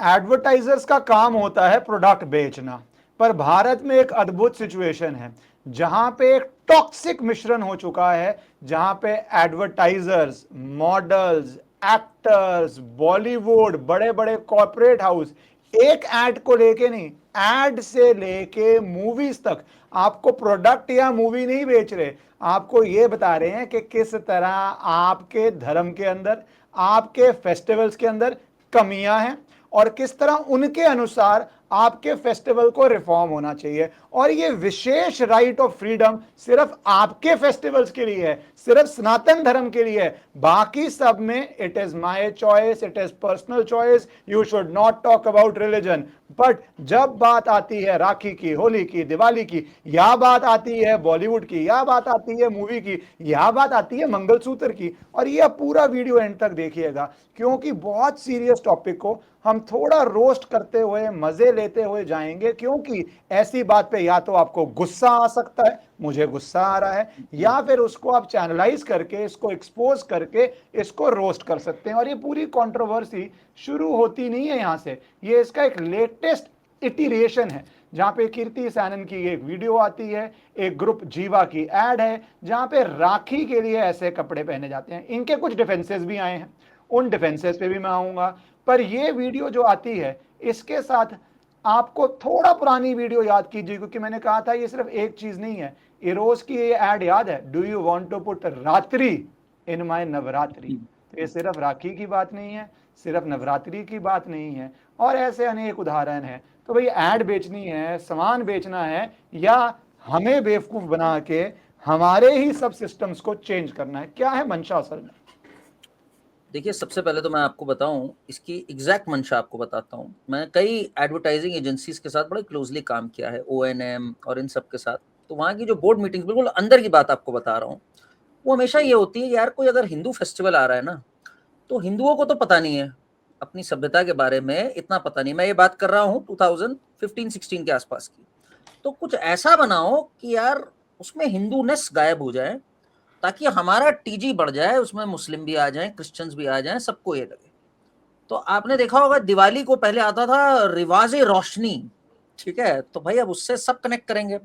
Advertisers का काम होता है प्रोडक्ट बेचना, पर भारत में एक अद्भुत सिचुएशन है जहां पे एक टॉक्सिक मिश्रण हो चुका है, जहां पे एडवर्टाइजर्स, मॉडल्स, एक्टर्स, बॉलीवुड, बड़े बड़े कॉरपोरेट हाउस एक एड को लेके नहीं, एड से लेके मूवीज तक आपको प्रोडक्ट या मूवी नहीं बेच रहे, आपको ये बता रहे हैं कि किस तरह आपके धर्म के अंदर, आपके फेस्टिवल्स के अंदर कमियां हैं और किस तरह उनके अनुसार आपके फेस्टिवल को रिफॉर्म होना चाहिए। और ये विशेष राइट ऑफ फ्रीडम सिर्फ आपके फेस्टिवल्स के लिए है, सिर्फ सनातन धर्म के लिए है। बाकी सब में it is my choice, it is personal choice, you should not talk about religion. But जब बात आती है राखी की, होली की, दिवाली की, या बात आती है बॉलीवुड की, या बात आती है मूवी की, या बात आती है मंगलसूत्र की, और ये पूरा वीडियो एंड तक देखिएगा क्योंकि बहुत सीरियस टॉपिक को हम थोड़ा रोस्ट करते हुए, मजे लेते हुए जाएंगे, क्योंकि ऐसी बात पे या तो आपको गुस्सा आ सकता है, मुझे गुस्सा आ रहा है, या फिर उसको आप चैनलाइज करके, इसको एक्सपोज करके इसको रोस्ट कर सकते हैं। और ये पूरी कंट्रोवर्सी शुरू होती नहीं है यहां से, ये इसका एक लेटेस्ट इटिरेशन है जहां पे कीर्ति सैनन की एक वीडियो आती है, एक ग्रुप जीवा की एड है जहां पे राखी के लिए ऐसे कपड़े पहने जाते हैं। इनके कुछ डिफेंसेस भी आए हैं, उन डिफेंसेस पे भी मैं आऊंगा, पर ये वीडियो जो आती है इसके साथ आपको थोड़ा पुरानी वीडियो याद कीजिए, क्योंकि मैंने कहा था ये सिर्फ एक चीज नहीं है। इरोज की ये एड याद है, do you want to put रात्रि इन माय नवरात्रि। तो ये सिर्फ राखी की बात नहीं है, सिर्फ नवरात्रि की बात नहीं है, और ऐसे अनेक उदाहरण हैं। तो भाई एड बेचनी है, सामान बेचना है, या हमें बेवकूफ बना के हमारे ही सब सिस्टम्स को चेंज करना है, क्या है मंशा असल में? देखिए, सबसे पहले तो मैं आपको बताऊं, इसकी एग्जैक्ट मंशा आपको बताता हूं। मैं कई एडवर्टाइजिंग एजेंसीज के साथ बड़े क्लोजली काम किया है, ONM और इन सब के साथ। तो वहाँ की जो बोर्ड मीटिंग्स, बिल्कुल अंदर की बात आपको बता रहा हूँ, वो हमेशा ये होती है कि यार कोई अगर हिंदू फेस्टिवल आ रहा है ना, तो हिंदुओं को तो पता नहीं है अपनी सभ्यता के बारे में, इतना पता नहीं। मैं ये बात कर रहा हूँ 2015-16 के आसपास की। तो कुछ ऐसा बनाओ कि यार उसमें हिंदूनेस गायब हो जाए, ताकि हमारा टीजी बढ़ जाए, उसमें मुस्लिम भी आ जाएं, क्रिश्चियंस भी आ जाएं, सबको ये लगे। तो आपने देखा होगा दिवाली को पहले आता था रिवाज रोशनी, ठीक है, तो भाई अब उससे सब कनेक्ट करेंगे।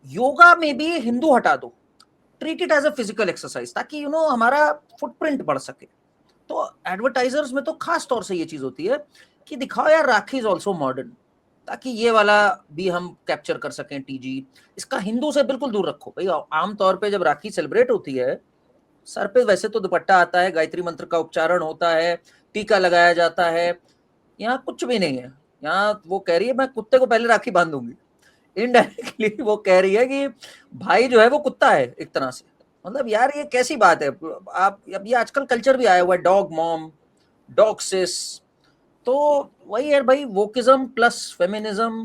योगा में भी हिंदू हटा दो, treat it as a physical exercise, ताकि हमारा फुटप्रिंट बढ़ सके। तो एडवर्टाइजर्स में तो खास तौर से ये चीज होती है कि दिखाओ यार राखी इज ऑल्सो मॉडर्न, ताकि ये वाला भी हम कैप्चर कर सकें टीजी। इसका हिंदू से बिल्कुल दूर रखो भाई। आमतौर पे जब राखी सेलिब्रेट होती है, सर पे वैसे तो दुपट्टा आता है, गायत्री मंत्र का उच्चारण होता है, टीका लगाया जाता है। यहाँ कुछ भी नहीं है। यहाँ वो कह रही है मैं कुत्ते को पहले राखी बांधूंगी, इनडायरेक्टली वो कह रही है कि भाई जो है वो कुत्ता है एक तरह से। मतलब यार ये कैसी बात है? आप अब ये आजकल कल्चर भी आया हुआ है, डॉग मॉम, डॉग सिस। तो वही है भाई, वोकिज्म प्लस फेमिनिज्म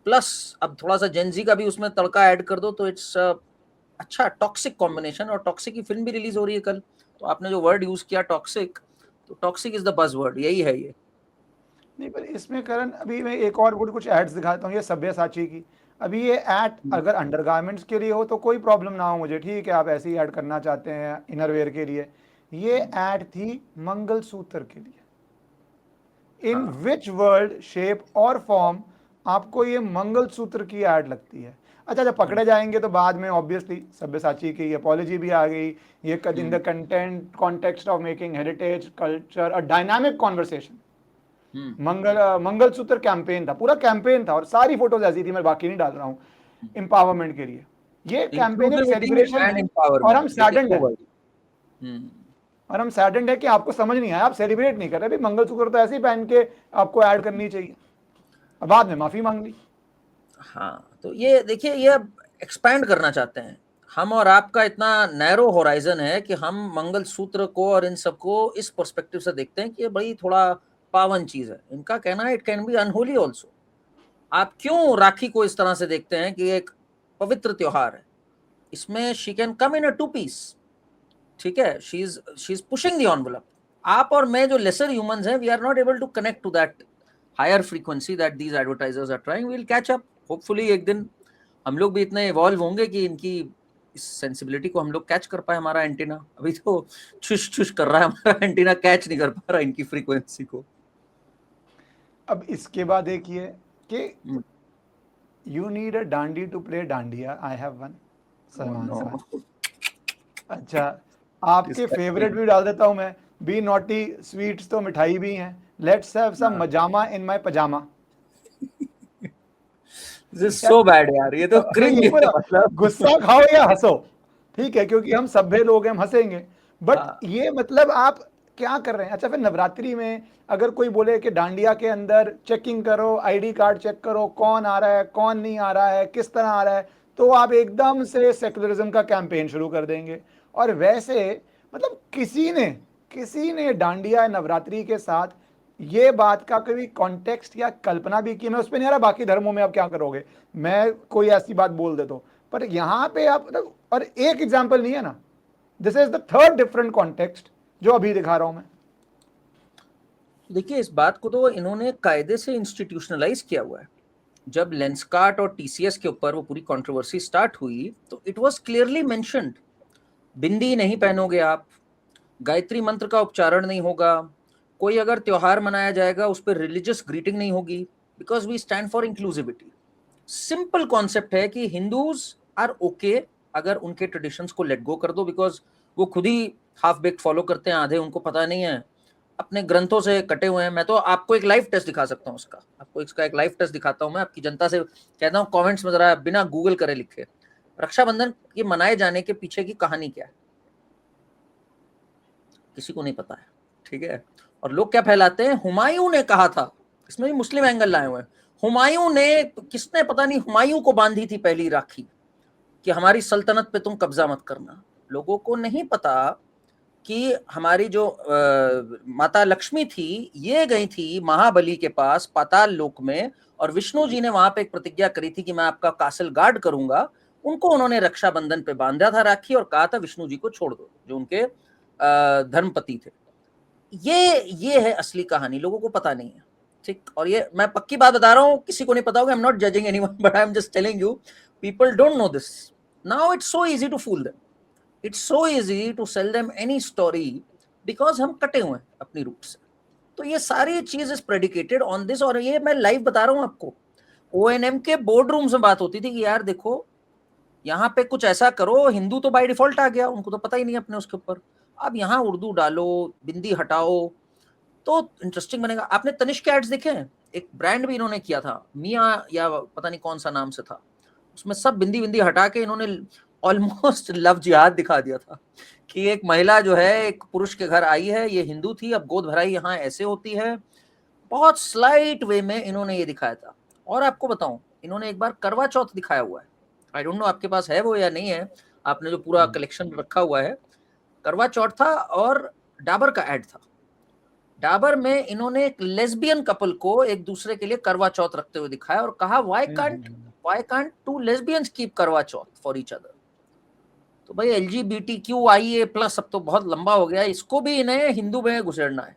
प्लस अब थोड़ा सा जेंजी का भी उसमें तड़का ऐड कर दो, तो इट्स अच्छा टॉक्सिक कॉम्बिनेशन। और टॉक्सिक की फिल्म भी रिलीज हो रही है कल। तो आपने जो वर्ड यूज किया टॉक्सिक, तो टॉक्सिक इज द बज वर्ड, यही है ये। नहीं, पर इसमें करण अभी मैं एक और कुछ एड्स दिखाता हूँ, ये सब्यसाची की। अभी ये ऐड अगर अंडरगारमेंट्स के लिए हो तो कोई प्रॉब्लम ना हो मुझे, ठीक है, आप ऐसे ही ऐड करना चाहते हैं इनरवेयर के लिए। ये ऐड थी मंगलसूत्र के लिए। इन हाँ विच वर्ल्ड, शेप और फॉर्म आपको ये मंगलसूत्र की ऐड लगती है? अच्छा, जब पकड़े जाएंगे तो बाद में ऑब्वियसली सब्यसाची की अपॉलॉजी भी आ गई। ये in the content context of making heritage culture a dynamic conversation. Mangalsutra campaign था, पूरा कैंपेन था, और सारी फोटोज ऐसी थी, मैं बाकी नहीं डाल रहा हूं, एम्पावरमेंट के लिए। ये कैंपेन एक इंक्लूसिविटी सेलिब्रेशन एंड है, और हम एम्पावरमेंट, देखिए सैडेंड दो है, वर्ड। कि आपको समझ नहीं आया, आप सेलिब्रेट नहीं कर रहे। भाई मंगलसूत्र तो ऐसे ही पहन के आपको ऐड करनी चाहिए, और बाद में माफी मांग ली। हाँ, तो ये देखिए, ये अब एक्सपैंड करना चाहते हैं। हम और आपका इतना नैरो होराइजन है कि हम मंगलसूत्र को और इन सबको इस पर्सपेक्टिव से देखते हैं कि ये बड़ी थोड़ा पावन चीज है। इनका कहना है it can be unholy also. आप क्यों राखी को इस तरह से देखते हैं कि एक पवित्र त्योहार है? इसमें she can come in a two piece, ठीक है, she is pushing the envelope. आप और मैं जो लेसर ह्यूमंस हैं, we are not able to connect to that higher frequency that these advertisers are trying. We will catch up hopefully. एक दिन हम लोग भी इतने इवॉल्व होंगे कि इनकी इस सेंसिबिलिटी को हम लोग कैच कर पाए। हमारा एंटीना अभी तो छुश छुश कर रहा है, हमारा एंटीना कैच नहीं कर पा रहा इनकी फ्रीक्वेंसी को। अब इसके बाद एक ये कि you need a dandi to play dandiya, I have one, Salman Khan. अच्छा, आपके फेवरेट भी डाल देता हूं मैं, बी नॉटी स्वीट्स तो मिठाई भी हैं, लेट्स हैव सम मजामा in my pyjama. So bad यार, ये तो क्रिंज ये है पूरा मतलब। गुस्सा खाओ या हंसो, ठीक है, क्योंकि हम सभ्य लोग हैं, हम हंसेंगे, बट ये मतलब आप क्या कर रहे हैं। अच्छा, फिर नवरात्रि में अगर कोई बोले कि डांडिया के अंदर चेकिंग करो, आईडी कार्ड चेक करो, कौन आ रहा है कौन नहीं आ रहा है, किस तरह आ रहा है, तो आप एकदम से सेकुलरिज्म का कैंपेन शुरू कर देंगे। और वैसे मतलब किसी ने डांडिया नवरात्रि के साथ ये बात का कभी कॉन्टेक्स्ट या कल्पना भी की, मैं उस पर नहीं आ रहा बाकी धर्मों में आप क्या करोगे, मैं कोई ऐसी बात बोल देता हूं, पर यहां पे आप मतलब, और एक एग्जाम्पल नहीं है ना, this is the third different context जो अभी दिखा रहा हूं मैं। देखिए, इस बात को तो इन्होंने कायदे से इंस्टीट्यूशनलाइज किया हुआ है। जब लेंसकार्ट और टीसीएस के ऊपर वो पूरी कंट्रोवर्सी स्टार्ट हुई तो इट वाज क्लियरली मेंशन्ड, बिंदी नहीं पहनोगे आप, गायत्री मंत्र का उच्चारण नहीं होगा, कोई अगर त्योहार मनाया जाएगा उस पर रिलीजियस ग्रीटिंग नहीं होगी, because we stand for inclusivity. Simple concept है कि हिंदूज आर ओके अगर उनके ट्रेडिशंस को लेट गो कर दो, बिकॉज वो खुद ही हाफ बेक फॉलो करते हैं, आधे उनको पता नहीं है, अपने ग्रंथों से कटे हुए हैं। मैं तो आपको एक लाइव टेस्ट दिखा सकता हूँ उसका, आपको इसका एक लाइव टेस्ट दिखाता हूँ मैं, आपकी जनता से कहता हूँ कमेंट्स में जरा बिना गूगल करे लिखे रक्षाबंधन के मनाए जाने के पीछे की कहानी क्या है, किसी को नहीं पता है, ठीक है। और लोग क्या फैलाते हैं, हुमायूं ने कहा था, इसमें भी मुस्लिम एंगल लाए हुए हैं। हुमायूं ने, किसने पता नहीं हुमायूं को बांधी थी पहली राखी कि हमारी सल्तनत पे तुम कब्जा मत करना। लोगों को नहीं पता कि हमारी जो माता लक्ष्मी थी, ये गई थी महाबली के पास पाताल लोक में, और विष्णु जी ने वहां पे एक प्रतिज्ञा करी थी कि मैं आपका कासल गार्ड करूंगा। उनको उन्होंने रक्षाबंधन पे बांधा था राखी और कहा था विष्णु जी को छोड़ दो, जो उनके धर्मपति थे। ये है असली कहानी, लोगों को पता नहीं है, ठीक। और ये मैं पक्की बात बता रहा हूं, किसी को नहीं पता होगा, I am not judging anyone, but I am just telling you, people don't know this. Now it's so easy to fool them, it's so easy to sell them any story, because हम कटे हुए हैं अपनी root से। तो ये सारी चीज इज प्रेडिकेटेड ऑन दिस, और ये मैं लाइव बता रहा हूं आपको। ओएनएम के बोर्ड रूम में बात होती थी कि यार देखो, यहाँ पे कुछ ऐसा करो, हिंदू तो बाय डिफॉल्ट आ गया, उनको तो पता ही नहीं अपने उसके ऊपर, अब यहाँ उर्दू डालो, बिंदी हटाओ, तो इंटरेस्टिंग बनेगा। आपने तनिष्क के एड्स देखे हैं, एक ब्रांड भी इन्होंने किया था, मिया या पता नहीं कौन सा नाम से था, उसमें सब बिंदी बिंदी हटा के इन्होंने ऑलमोस्ट लव जिहाद दिखा दिया था कि एक महिला जो है एक पुरुष के घर आई है, ये हिंदू थी, अब गोद भराई यहाँ ऐसे होती है। बहुत स्लाइट वे में इन्होंने ये दिखाया था। और आपको बताऊं, इन्होंने एक बार करवा चौथ दिखाया हुआ है, आई डोंट नो आपके पास है वो या नहीं है, आपने जो पूरा कलेक्शन रखा हुआ है। करवा चौथ था और डाबर का एड था। डाबर में इन्होंने एक लेस्बियन कपल को एक दूसरे के लिए करवा चौथ रखते हुए दिखाया और कहा why can't two lesbians keep Karwa Chauth for each other. तो भाई LGBTQIA+ अब तो बहुत लंबा हो गया, इसको भी इन्हें हिंदू में घुसेड़ना है।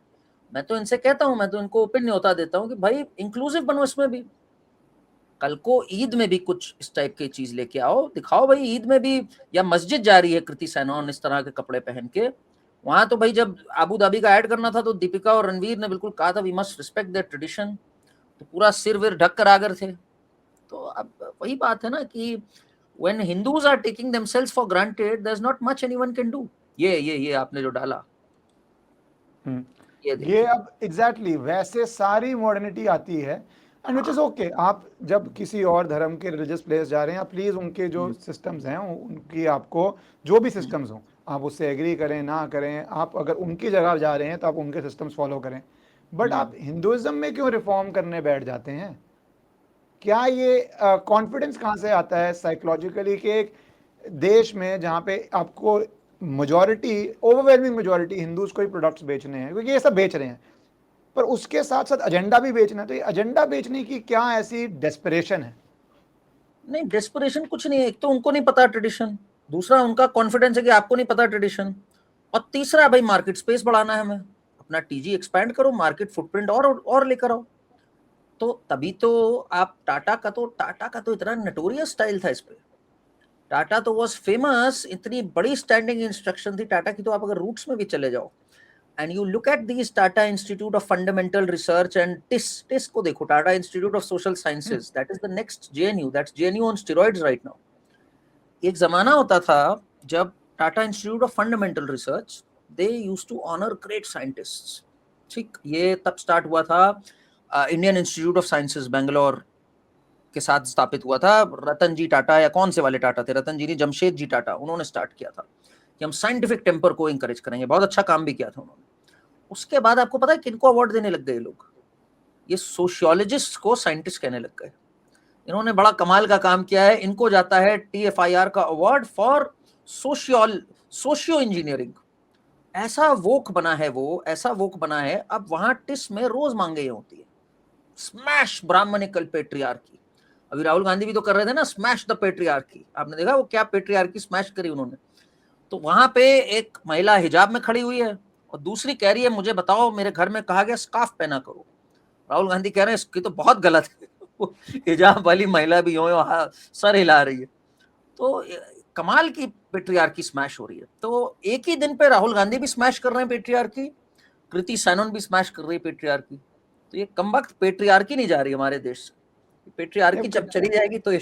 मैं तो इनसे कहता हूं, मैं तो इनको ओपन न्योता देता हूं कि भाई इंक्लूसिव बनो इसमें भी। कल को ईद में भी कुछ इस टाइप की चीज लेके आओ, दिखाओ भाई ईद में भी, या मस्जिद जा रही है कृति सेनन इस तरह के कपड़े पहन के, वहां तो भाई जब आबू धाबी का ऐड करना था तो दीपिका और रणवीर ने बिल्कुल कहा था we must respect their tradition, तो पूरा सिर विर ढक कर आगर थे। तो अब वही बात है ना कि when Hindus are taking themselves for granted, there's not much anyone can do। ये आपने जो डाला, ये अब एग्जैक्टली वैसे सारी मॉडर्निटी आती है, एंड विच इज ओके। आप जब किसी और धर्म के रिलीजियस प्लेस जा रहे हैं, आप प्लीज उनके जो सिस्टम्स हैं, उनकी आपको जो भी सिस्टम्स हों, आप उससे एग्री करें ना करें, आप अगर उनकी जगह जा रहे हैं तो आप उनके सिस्टम्स फॉलो करें। बट आप हिंदुइज्म में क्यों रिफॉर्म करने बैठ जाते हैं? क्या ये कॉन्फिडेंस कहाँ से आता है साइकोलॉजिकली कि एक देश में जहाँ पे आपको मेजॉरिटी, ओवरवेलमिंग मेजॉरिटी हिंदूज को ही प्रोडक्ट्स बेचने हैं, क्योंकि ये सब बेच रहे हैं, पर उसके साथ साथ एजेंडा भी बेचना है, तो ये एजेंडा बेचने की क्या ऐसी डेस्परेशन है? नहीं, डेस्परेशन कुछ नहीं है। एक तो उनको नहीं पता ट्रेडिशन, दूसरा उनका कॉन्फिडेंस है कि आपको नहीं पता ट्रेडिशन, और तीसरा भाई मार्केट स्पेस बढ़ाना है हमें, अपना टीजी एक्सपैंड करो, मार्केट फुटप्रिंट और लेकर आओ। तो तभी तो आप टाटा का तो इतना नटोरियस स्टाइल था इस पे, टाटा तो वाज फेमस, इतनी बड़ी स्टैंडिंग इंस्ट्रक्शन थी टाटा की, तो आप अगर रूट्स में भी चले जाओ, and you look at these Tata Institute of Fundamental Research and TISS को देखो, Tata Institute of Social Sciences, that is the next JNU, that's JNU on steroids right now. एक जमाना होता था जब Tata institute of fundamental research they used to honour great scientists, ठीक, ये तब स्टार्ट हुआ था Indian institute of sciences Bangalore के साथ स्थापित हुआ था। रतन जी टाटा, या कौन से वाले टाटा थे, रतन जी नहीं, जमशेद जी टाटा, उन्होंने स्टार्ट किया था कि हम साइंटिफिक टेम्पर को इंकरेज करेंगे। बहुत अच्छा काम भी किया था उन्होंने। उसके बाद आपको पता है किनको अवार्ड देने लग गए लोग? ये सोशियोलॉजिस्ट को साइंटिस्ट कहने लग गए। इन्होंने बड़ा कमाल का काम किया है। इनको जाता है TFIR का अवार्ड फॉर सोशियो इंजीनियरिंग। ऐसा वोक बना है वो, ऐसा वोक बना है। अब वहां टिस में रोज मांगे होती है, स्मैश ब्राह्मणिकल पेट्रियार्की। अभी राहुल गांधी भी तो कर रहे थे ना, स्मैश द पेट्रियार्की। आपने देखा वो क्या पेट्रियार्की स्मैश करी उन्होंने? तो वहां पे एक महिला हिजाब में खड़ी हुई है और दूसरी कह रही है मुझे बताओ मेरे घर में कहा गया स्कार्फ पहना करो। राहुल गांधी कह रहे हैं इसकी तो बहुत गलत है। हिजाब वाली महिला भी यूं सर हिला रही है। तो कमाल की पेट्रियार्की स्मैश हो रही है। तो एक ही दिन पे राहुल गांधी भी स्मैश कर रहे हैं पेट्रियार्की, कृति सैनन भी स्मैश कर रही है पेट्रियार्की। तो ये कमबख्त पेट्रियार्की नहीं जा रही हमारे देश से। पेट्रियार्की जब चली जाएगी तो ये